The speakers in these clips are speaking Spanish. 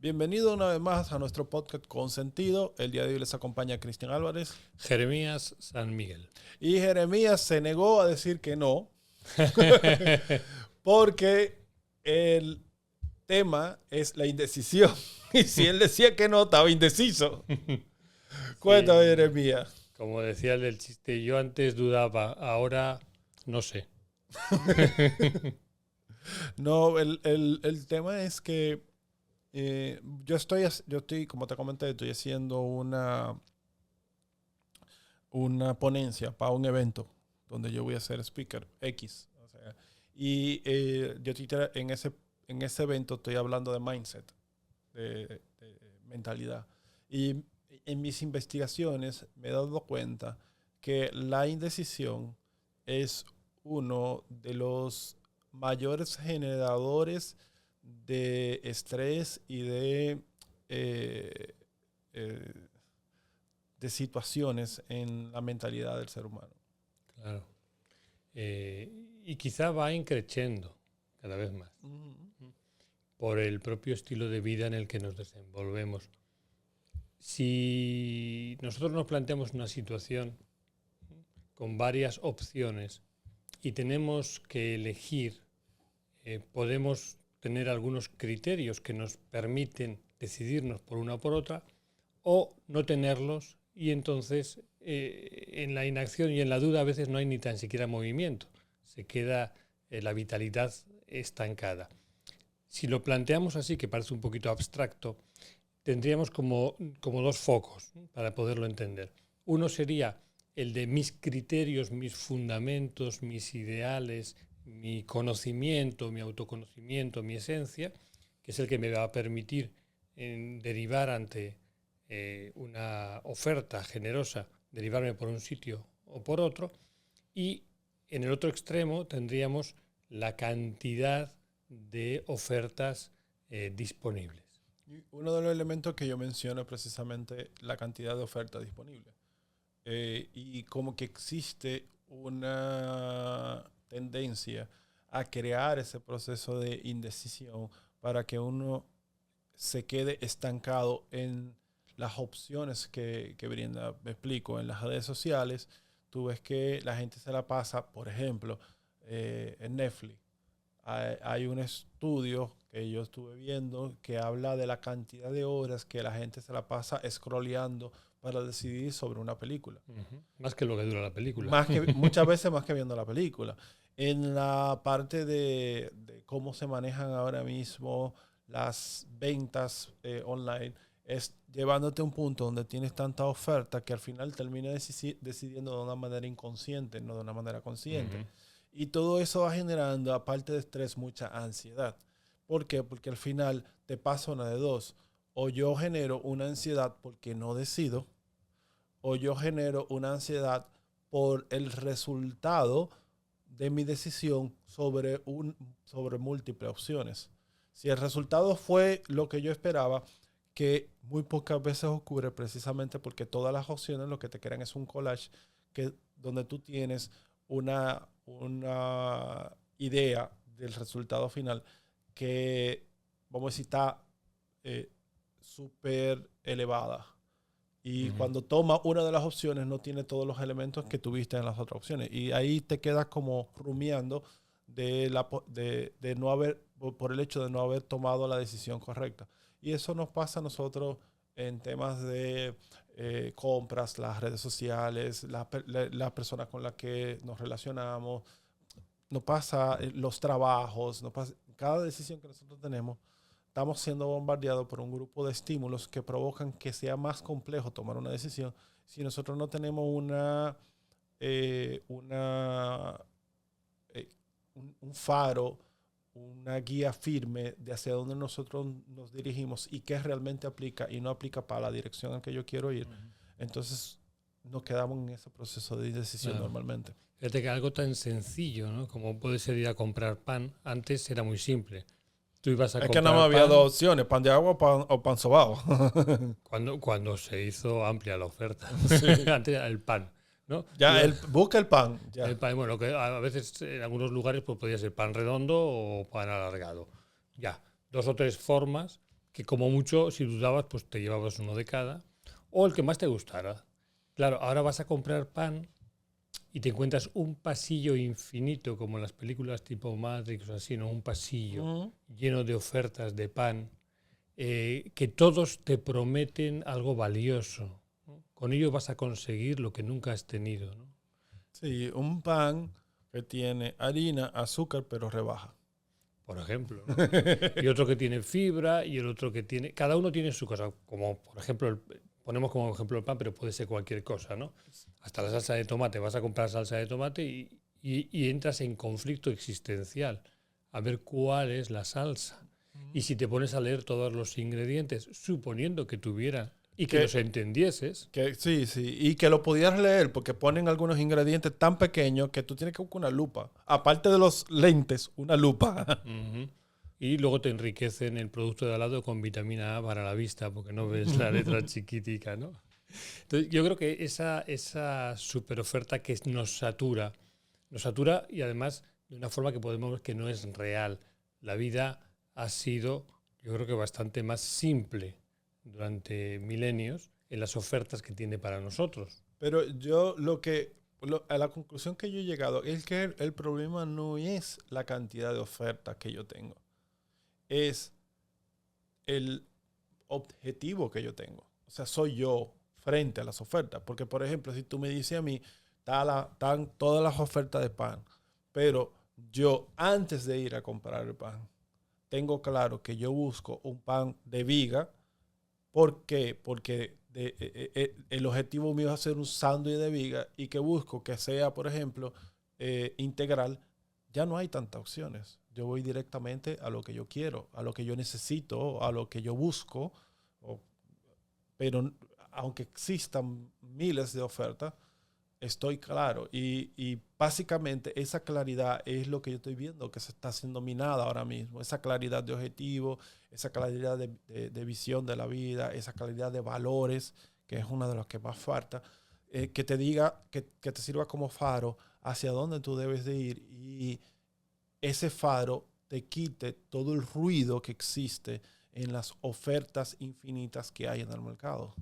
Bienvenido una vez más a nuestro podcast Con Sentido. El día de hoy les acompaña Cristian Álvarez. Jeremías San Miguel. Y Jeremías se negó a decir que no, porque el tema es la indecisión. Y si él decía que no, estaba indeciso. Cuéntame, Sí, Jeremías. como decía el del chiste, yo antes dudaba, ahora no sé. No, el tema es que yo estoy, como te comenté, estoy haciendo una ponencia para un evento donde yo voy a ser speaker X. O sea, y en ese evento estoy hablando de mindset, de mentalidad. Y en mis investigaciones me he dado cuenta que la indecisión es uno de los mayores generadores de estrés y eh, eh, de situaciones en la mentalidad del ser humano. Claro. Y quizá va increciendo cada vez más por el propio estilo de vida en el que nos desenvolvemos. Si nosotros nos planteamos una situación con varias opciones y tenemos que elegir, podemos tener algunos criterios que nos permiten decidirnos por una o por otra, o no tenerlos, y entonces en la inacción y en la duda a veces no hay ni tan siquiera movimiento, se queda la vitalidad estancada. Si lo planteamos así, que parece un poquito abstracto, tendríamos como dos focos para poderlo entender. Uno sería el de mis criterios, mis fundamentos, mis ideales, mi conocimiento, mi autoconocimiento, mi esencia, que es el que me va a permitir derivar ante una oferta generosa, derivarme por un sitio o por otro. Y en el otro extremo tendríamos la cantidad de ofertas disponibles. Uno de los elementos que yo menciono es precisamente la cantidad de ofertas disponibles. Y como que existe una tendencia a crear ese proceso de indecisión para que uno se quede estancado en las opciones que brinda. Me explico, en las redes sociales tú ves que la gente se la pasa, por ejemplo, en Netflix. Hay un estudio que yo estuve viendo que habla de la cantidad de horas que la gente se la pasa scrolleando para decidir sobre una película. Más que lo que dura la película. Muchas veces más que viendo la película. En la parte de cómo se manejan ahora mismo las ventas online, es llevándote a un punto donde tienes tanta oferta que al final terminas decidiendo de una manera inconsciente, no de una manera consciente. Y todo eso va generando, aparte de estrés, mucha ansiedad. ¿Por qué? Porque al final te pasa una de dos. O yo genero una ansiedad porque no decido, o yo genero una ansiedad por el resultado de mi decisión sobre múltiples opciones. Si el resultado fue lo que yo esperaba, que muy pocas veces ocurre precisamente porque todas las opciones lo que te crean es un collage donde tú tienes una idea del resultado final que, vamos a decir, está súper elevada. Y cuando toma una de las opciones no tiene todos los elementos que tuviste en las otras opciones. Y ahí te quedas como rumiando de no haber, por el hecho de no haber tomado la decisión correcta. Y eso nos pasa a nosotros en temas de compras, las redes sociales, las personas con las que nos relacionamos. Nos pasa los trabajos, nos pasa, cada decisión que nosotros tenemos. Estamos siendo bombardeados por un grupo de estímulos que provocan que sea más complejo tomar una decisión si nosotros no tenemos un faro, una guía firme de hacia dónde nosotros nos dirigimos y qué realmente aplica y no aplica para la dirección en que yo quiero ir. Entonces nos quedamos en ese proceso de decisión normalmente. Fíjate que algo tan sencillo, ¿no? Como puede ser ir a comprar pan, antes era muy simple. Tú ibas a comprar que nada más había pan, dos opciones, pan de agua o pan sobao. cuando se hizo amplia la oferta. Sí. Antes era el pan, ¿no? Ya, busca el pan. Ya. El pan, bueno, que a veces en algunos lugares pues, podía ser pan redondo o pan alargado. Ya, dos o tres formas que como mucho, si dudabas, pues te llevabas uno de cada, o el que más te gustara. Claro, ahora vas a comprar pan y te encuentras un pasillo infinito, como en las películas tipo Matrix o así, ¿no? Un pasillo lleno de ofertas de pan, que todos te prometen algo valioso, ¿no? Con ello vas a conseguir lo que nunca has tenido, ¿no? Sí, un pan que tiene harina, azúcar, pero rebaja. Por ejemplo, ¿no? Y otro que tiene fibra y el otro que tiene... Cada uno tiene su cosa, como por ejemplo, ponemos como ejemplo el pan, pero puede ser cualquier cosa, ¿no? Hasta la salsa de tomate, vas a comprar salsa de tomate y entras en conflicto existencial a ver cuál es la salsa. Y si te pones a leer todos los ingredientes, suponiendo que tuviera y que los entendieses... Sí, y que lo pudieras leer porque ponen algunos ingredientes tan pequeños que tú tienes que buscar una lupa. Aparte de los lentes, una lupa. Y luego te enriquecen el producto de al lado con vitamina A para la vista, porque no ves la letra chiquitica, ¿no? Entonces, yo creo que esa super oferta que nos satura y además de una forma que podemos ver que no es real. La vida ha sido, yo creo que bastante más simple durante milenios en las ofertas que tiene para nosotros. Pero yo a la conclusión que yo he llegado es que el problema no es la cantidad de ofertas que yo tengo, es el objetivo que yo tengo. O sea, soy yo frente a las ofertas. Porque, por ejemplo, si tú me dices a mí, están todas las ofertas de pan, pero yo antes de ir a comprar el pan, tengo claro que yo busco un pan de viga. ¿Por qué? Porque el objetivo mío es hacer un sándwich de viga y que busco que sea, por ejemplo, integral. Ya no hay tantas opciones. Yo voy directamente a lo que yo quiero, a lo que yo necesito, a lo que yo busco. Pero aunque existan miles de ofertas, estoy claro. Y básicamente esa claridad es lo que yo estoy viendo que se está siendo minada ahora mismo. Esa claridad de objetivo, esa claridad de visión de la vida, esa claridad de valores, que es una de las que más falta. Que te diga, que te sirva como faro hacia dónde tú debes de ir y ese faro te quite todo el ruido que existe en las ofertas infinitas que hay en el mercado.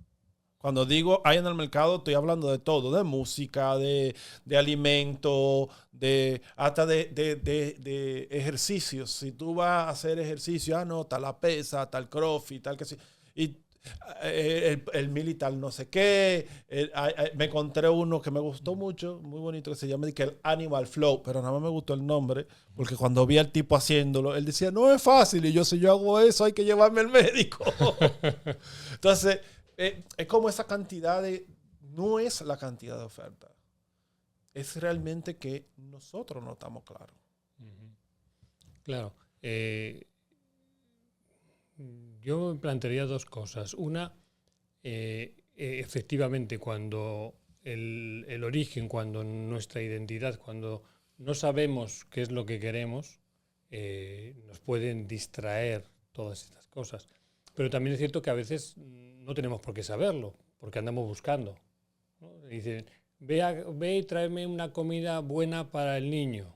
Cuando digo hay en el mercado, estoy hablando de todo, de música, de alimento, hasta de ejercicios. Si tú vas a hacer ejercicio, no, tal la pesa, tal crossfit, tal que sí. Y el militar no sé qué. Me encontré uno que me gustó mucho, muy bonito, que se llama el Animal Flow, pero nada más me gustó el nombre, porque cuando vi al tipo haciéndolo, él decía, no es fácil, y yo, si yo hago eso, hay que llevarme al médico. Entonces, es como esa cantidad no es la cantidad de oferta, es realmente que nosotros no estamos claros. Claro. Yo me plantearía dos cosas. Una, efectivamente, cuando el origen, cuando nuestra identidad, cuando no sabemos qué es lo que queremos, nos pueden distraer todas estas cosas. Pero también es cierto que a veces no tenemos por qué saberlo, porque andamos buscando, ¿no? Dicen, ve y tráeme una comida buena para el niño.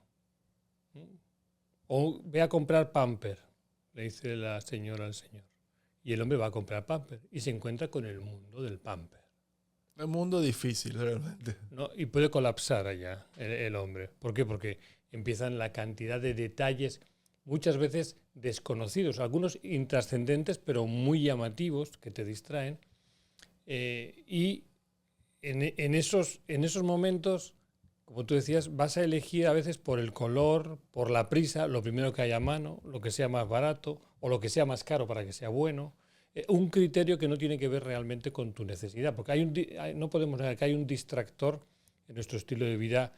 O ve a comprar Pamper, le dice la señora al señor. Y el hombre va a comprar Pamper y se encuentra con el mundo del Pamper. Un mundo difícil, realmente. ¿No? Y puede colapsar allá el hombre. ¿Por qué? Porque empiezan la cantidad de detalles, muchas veces desconocidos, algunos intrascendentes, pero muy llamativos, que te distraen. Y en esos momentos, como tú decías, vas a elegir a veces por el color, por la prisa, lo primero que hay a mano, lo que sea más barato o lo que sea más caro para que sea bueno. Un criterio que no tiene que ver realmente con tu necesidad, porque no podemos negar que hay un distractor en nuestro estilo de vida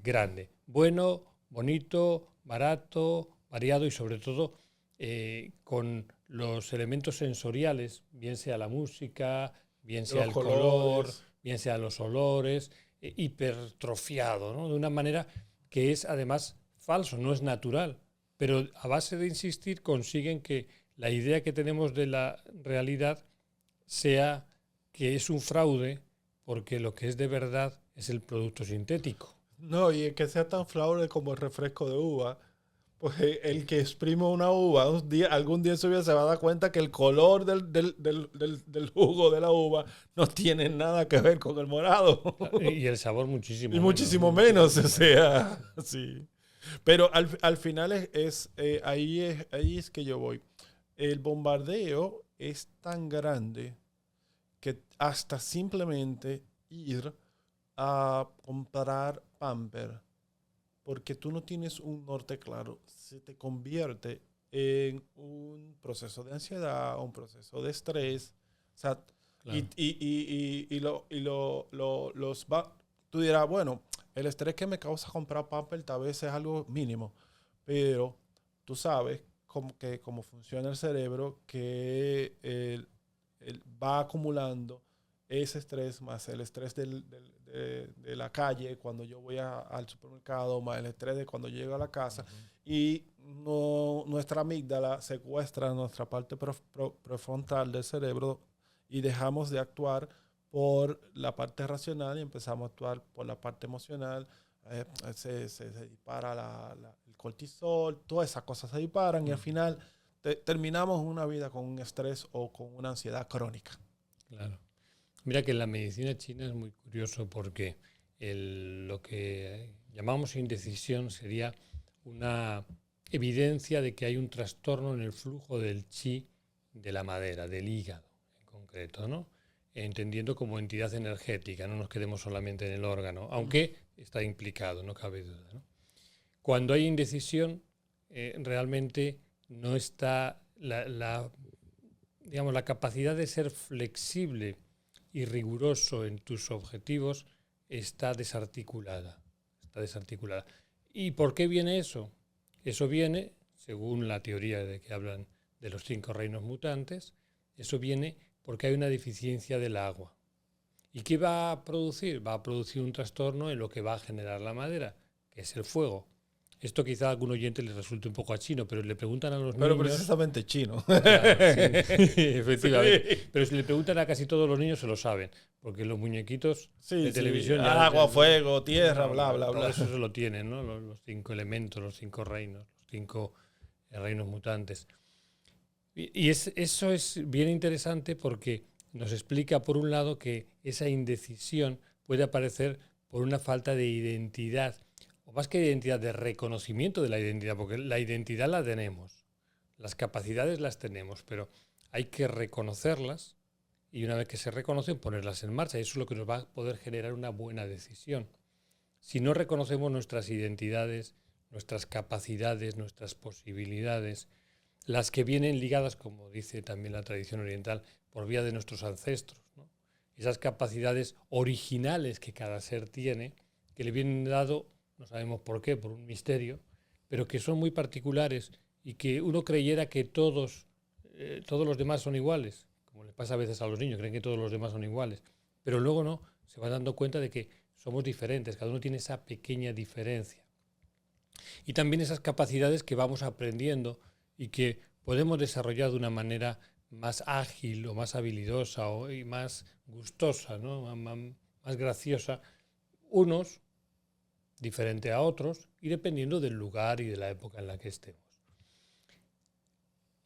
grande. Bueno, bonito, barato, variado y sobre todo con los elementos sensoriales, bien sea la música, bien sea el color, bien sea los olores, hipertrofiado, ¿no? De una manera que es además falso, no es natural. Pero a base de insistir consiguen que la idea que tenemos de la realidad sea que es un fraude porque lo que es de verdad es el producto sintético. No, y que sea tan fraude como el refresco de uva, Pues el que exprime una uva, algún día en su vida se va a dar cuenta que el color del jugo de la uva no tiene nada que ver con el morado. Y el sabor muchísimo Y menos. muchísimo menos, o sea, sí. Pero al final ahí es que yo voy. El bombardeo es tan grande que hasta simplemente ir a comprar Pamper, porque tú no tienes un norte claro, se te convierte en un proceso de ansiedad, un proceso de estrés. O sea, Claro. tú dirás, bueno, el estrés que me causa comprar Pamper tal vez es algo mínimo, pero tú sabes cómo funciona el cerebro, que va acumulando ese estrés más el estrés de la calle cuando yo voy al supermercado, más el estrés de cuando llego a la casa. Y nuestra amígdala secuestra nuestra parte prefrontal del cerebro y dejamos de actuar por la parte racional y empezamos a actuar por la parte emocional. Se dispara el cortisol, todas esas cosas se disparan y al final terminamos una vida con un estrés o con una ansiedad crónica. Claro. Mira que en la medicina china es muy curioso porque lo que llamamos indecisión sería una evidencia de que hay un trastorno en el flujo del chi de la madera, del hígado en concreto, ¿no? Entendiendo como entidad energética, no nos quedemos solamente en el órgano, aunque está implicado, no cabe duda, ¿no? Cuando hay indecisión, realmente no está digamos, la capacidad de ser flexible y riguroso en tus objetivos está desarticulada. Está desarticulada. ¿Y por qué viene eso? Eso viene, según la teoría de que hablan de los 5 reinos mutantes, eso viene porque hay una deficiencia del agua. ¿Y qué va a producir? Va a producir un trastorno en lo que va a generar la madera, que es el fuego. Esto quizá a algún oyente les resulte un poco a chino, pero le preguntan a los niños... Pero precisamente chino. Claro, sí, efectivamente. Sí. Pero si le preguntan a casi todos los niños se lo saben, porque los muñequitos de televisión... Agua, fuego, tierra, no, bla, bla, todo bla. eso se lo tienen, ¿no? Los 5 elementos, los 5 reinos, los 5 reinos mutantes. Y eso es bien interesante porque nos explica, por un lado, que esa indecisión puede aparecer por una falta de identidad, o más que de identidad, de reconocimiento de la identidad, porque la identidad la tenemos, las capacidades las tenemos, pero hay que reconocerlas y una vez que se reconocen, ponerlas en marcha. Y eso es lo que nos va a poder generar una buena decisión. Si no reconocemos nuestras identidades, nuestras capacidades, nuestras posibilidades, las que vienen ligadas, como dice también la tradición oriental, por vía de nuestros ancestros, ¿no? Esas capacidades originales que cada ser tiene, que le vienen dado, no sabemos por qué, por un misterio, pero que son muy particulares y que uno creyera que todos los demás son iguales, como le pasa a veces a los niños, creen que todos los demás son iguales, pero luego no, se van dando cuenta de que somos diferentes, cada uno tiene esa pequeña diferencia. Y también esas capacidades que vamos aprendiendo y que podemos desarrollar de una manera más ágil o más habilidosa y más gustosa, ¿no? más graciosa, unos diferente a otros y dependiendo del lugar y de la época en la que estemos.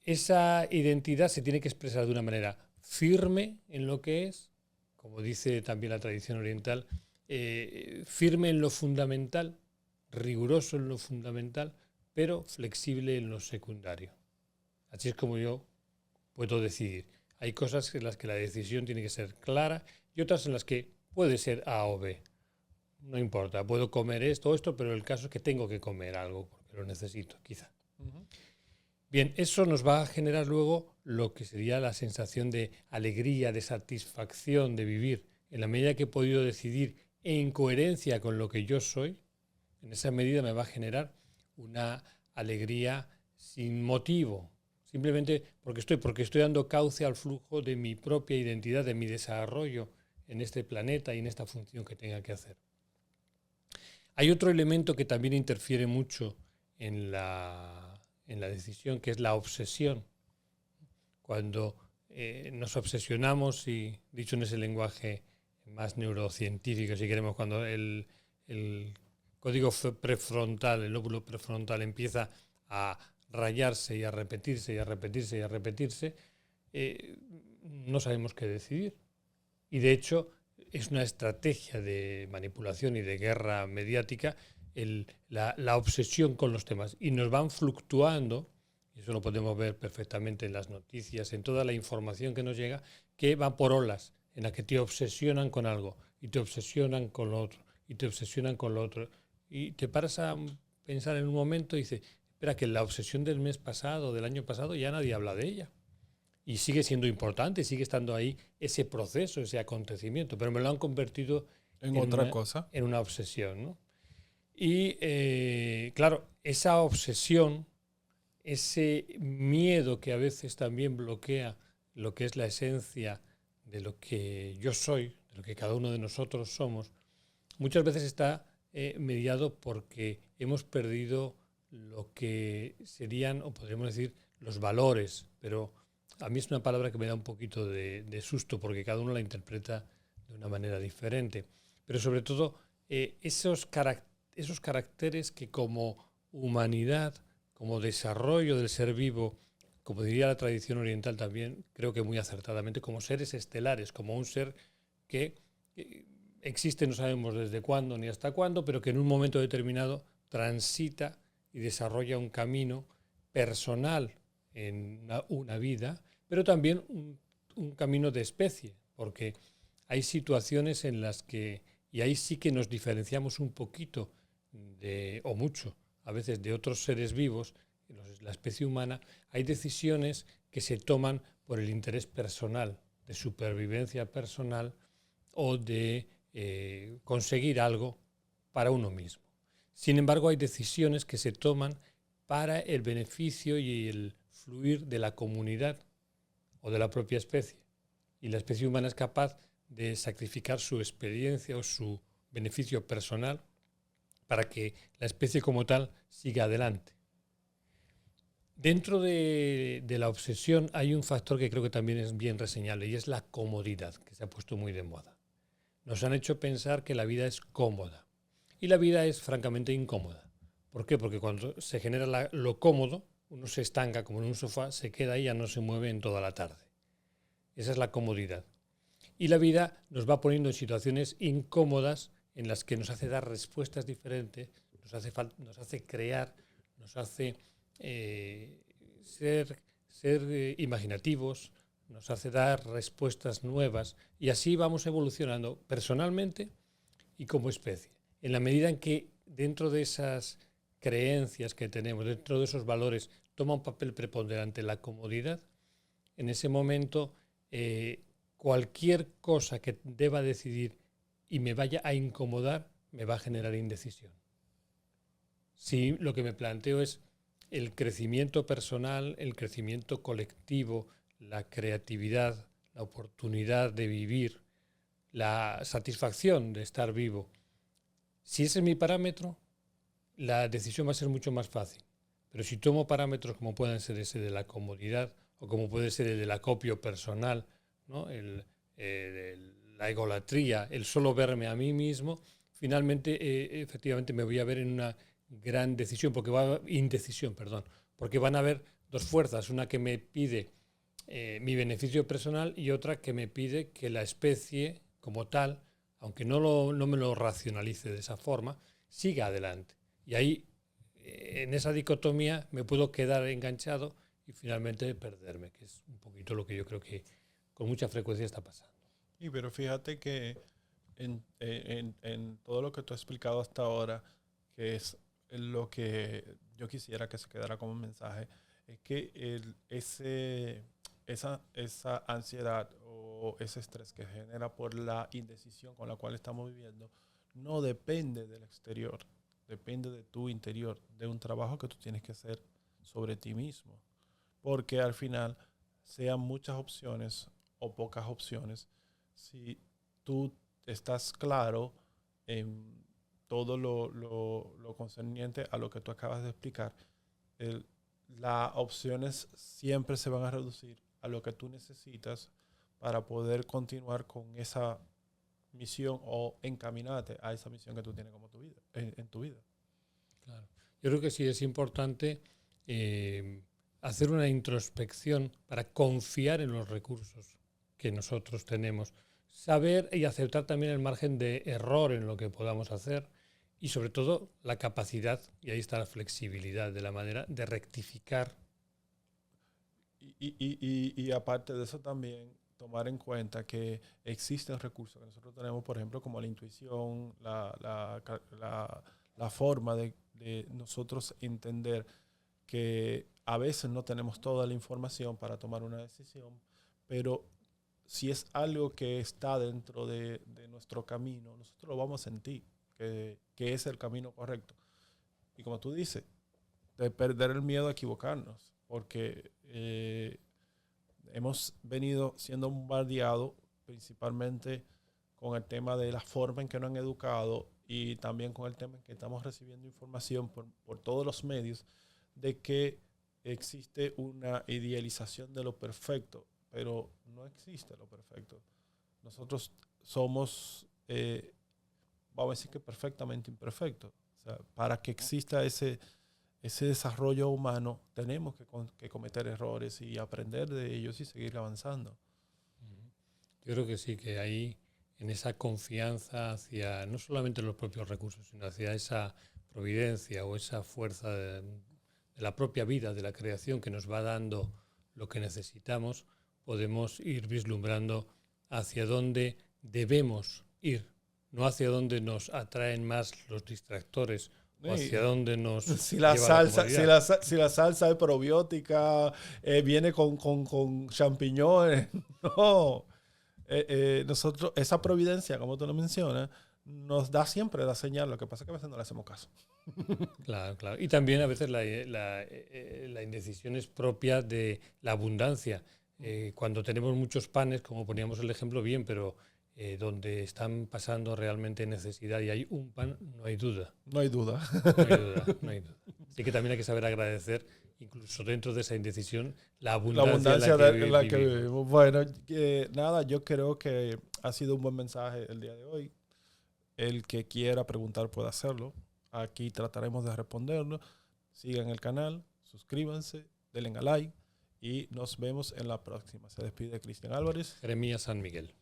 Esa identidad se tiene que expresar de una manera firme en lo que es, como dice también la tradición oriental, firme en lo fundamental, riguroso en lo fundamental, pero flexible en lo secundario. Así es como yo puedo decidir. Hay cosas en las que la decisión tiene que ser clara y otras en las que puede ser A o B. No importa, puedo comer esto o esto, pero el caso es que tengo que comer algo porque lo necesito, quizá. Uh-huh. Bien, eso nos va a generar luego lo que sería la sensación de alegría, de satisfacción de vivir. En la medida que he podido decidir en coherencia con lo que yo soy, en esa medida me va a generar una alegría sin motivo, simplemente porque estoy dando cauce al flujo de mi propia identidad, de mi desarrollo en este planeta y en esta función que tenga que hacer. Hay otro elemento que también interfiere mucho en la decisión, que es la obsesión. Cuando nos obsesionamos, y dicho en ese lenguaje más neurocientífico, si queremos, cuando el código prefrontal, el lóbulo prefrontal empieza a rayarse y a repetirse y a repetirse y a repetirse, no sabemos qué decidir. Y de hecho es una estrategia de manipulación y de guerra mediática la obsesión con los temas. Y nos van fluctuando, y eso lo podemos ver perfectamente en las noticias, en toda la información que nos llega, que van por olas, en las que te obsesionan con algo, y te obsesionan con lo otro, y te obsesionan con lo otro. Y te paras a pensar en un momento y dices, espera, que la obsesión del mes pasado, del año pasado, ya nadie habla de ella. Y sigue siendo importante, sigue estando ahí ese proceso, ese acontecimiento, pero me lo han convertido en otra cosa. En una obsesión, ¿no? Y claro, esa obsesión, ese miedo que a veces también bloquea lo que es la esencia de lo que yo soy, de lo que cada uno de nosotros somos, muchas veces está mediado porque hemos perdido lo que serían, o podríamos decir, los valores, pero a mí es una palabra que me da un poquito de susto porque cada uno la interpreta de una manera diferente. Pero sobre todo esos caracteres que como humanidad, como desarrollo del ser vivo, como diría la tradición oriental también, creo que muy acertadamente, como seres estelares, como un ser que existe, no sabemos desde cuándo ni hasta cuándo, pero que en un momento determinado transita y desarrolla un camino personal en una vida, pero también un camino de especie, porque hay situaciones en las que, y ahí sí que nos diferenciamos un poquito o mucho, a veces de otros seres vivos, la especie humana, hay decisiones que se toman por el interés personal, de supervivencia personal o de conseguir algo para uno mismo. Sin embargo, hay decisiones que se toman para el beneficio y el fluir de la comunidad o de la propia especie. Y la especie humana es capaz de sacrificar su experiencia o su beneficio personal para que la especie como tal siga adelante. Dentro de la obsesión hay un factor que creo que también es bien reseñable y es la comodidad, que se ha puesto muy de moda. Nos han hecho pensar que la vida es cómoda y la vida es francamente incómoda. ¿Por qué? Porque cuando se genera lo cómodo, uno se estanca como en un sofá, se queda ahí y ya no se mueve en toda la tarde. Esa es la comodidad. Y la vida nos va poniendo en situaciones incómodas en las que nos hace dar respuestas diferentes, nos hace crear, nos hace ser imaginativos, nos hace dar respuestas nuevas y así vamos evolucionando personalmente y como especie. En la medida en que dentro de esas creencias que tenemos, dentro de esos valores, toma un papel preponderante la comodidad, en ese momento cualquier cosa que deba decidir y me vaya a incomodar me va a generar indecisión. Si lo que me planteo es el crecimiento personal, el crecimiento colectivo, la creatividad, la oportunidad de vivir, la satisfacción de estar vivo, si ese es mi parámetro, la decisión va a ser mucho más fácil. Pero si tomo parámetros como pueden ser ese de la comodidad o como puede ser el del acopio personal, ¿no? La egolatría, el solo verme a mí mismo, finalmente efectivamente me voy a ver en una gran decisión, indecisión, porque van a haber dos fuerzas, una que me pide mi beneficio personal y otra que me pide que la especie como tal, aunque no me lo racionalice de esa forma, siga adelante. Y ahí, en esa dicotomía, me puedo quedar enganchado y finalmente perderme, que es un poquito lo que yo creo que con mucha frecuencia está pasando. Sí, pero fíjate que en todo lo que tú has explicado hasta ahora, que es lo que yo quisiera que se quedara como mensaje, es que esa ansiedad o ese estrés que genera por la indecisión con la cual estamos viviendo no depende del exterior, depende de tu interior, de un trabajo que tú tienes que hacer sobre ti mismo. Porque al final, sean muchas opciones o pocas opciones, si tú estás claro en todo lo concerniente a lo que tú acabas de explicar, las opciones siempre se van a reducir a lo que tú necesitas para poder continuar con esa misión o encaminarte a esa misión que tú tienes como tu vida, en tu vida. Claro. Yo creo que sí es importante hacer una introspección para confiar en los recursos que nosotros tenemos, saber y aceptar también el margen de error en lo que podamos hacer y sobre todo la capacidad, y ahí está la flexibilidad de la manera de rectificar. Y aparte de eso también tomar en cuenta que existen recursos que nosotros tenemos, por ejemplo, como la intuición, la forma de nosotros entender que a veces no tenemos toda la información para tomar una decisión, pero si es algo que está dentro de nuestro camino, nosotros lo vamos a sentir, que es el camino correcto. Y como tú dices, de perder el miedo a equivocarnos, porque hemos venido siendo bombardeados principalmente con el tema de la forma en que nos han educado y también con el tema en que estamos recibiendo información por todos los medios de que existe una idealización de lo perfecto, pero no existe lo perfecto. Nosotros somos, vamos a decir que perfectamente imperfectos. O sea, para que exista ese desarrollo humano, tenemos que cometer errores y aprender de ellos y seguir avanzando. Yo creo que sí, que ahí, en esa confianza hacia no solamente los propios recursos, sino hacia esa providencia o esa fuerza de la propia vida, de la creación que nos va dando lo que necesitamos, podemos ir vislumbrando hacia dónde debemos ir, no hacia dónde nos atraen más los distractores o hacia dónde nos si la lleva salsa, la si la salsa es probiótica, viene con champiñones, no. Nosotros, esa providencia, como tú lo mencionas, nos da siempre la señal. Lo que pasa es que a veces no le hacemos caso. Claro, claro. Y también a veces la indecisión es propia de la abundancia. Cuando tenemos muchos panes, como poníamos el ejemplo, bien, pero donde están pasando realmente necesidad y hay un pan, no hay duda. No hay duda. No hay duda, no hay duda. Así que también hay que saber agradecer, incluso dentro de esa indecisión, la abundancia en la que vivimos. Bueno, nada, yo creo que ha sido un buen mensaje el día de hoy. El que quiera preguntar puede hacerlo. Aquí trataremos de responderlo. Sigan el canal, suscríbanse, denle a like y nos vemos en la próxima. Se despide Cristian Álvarez. Jeremías San Miguel.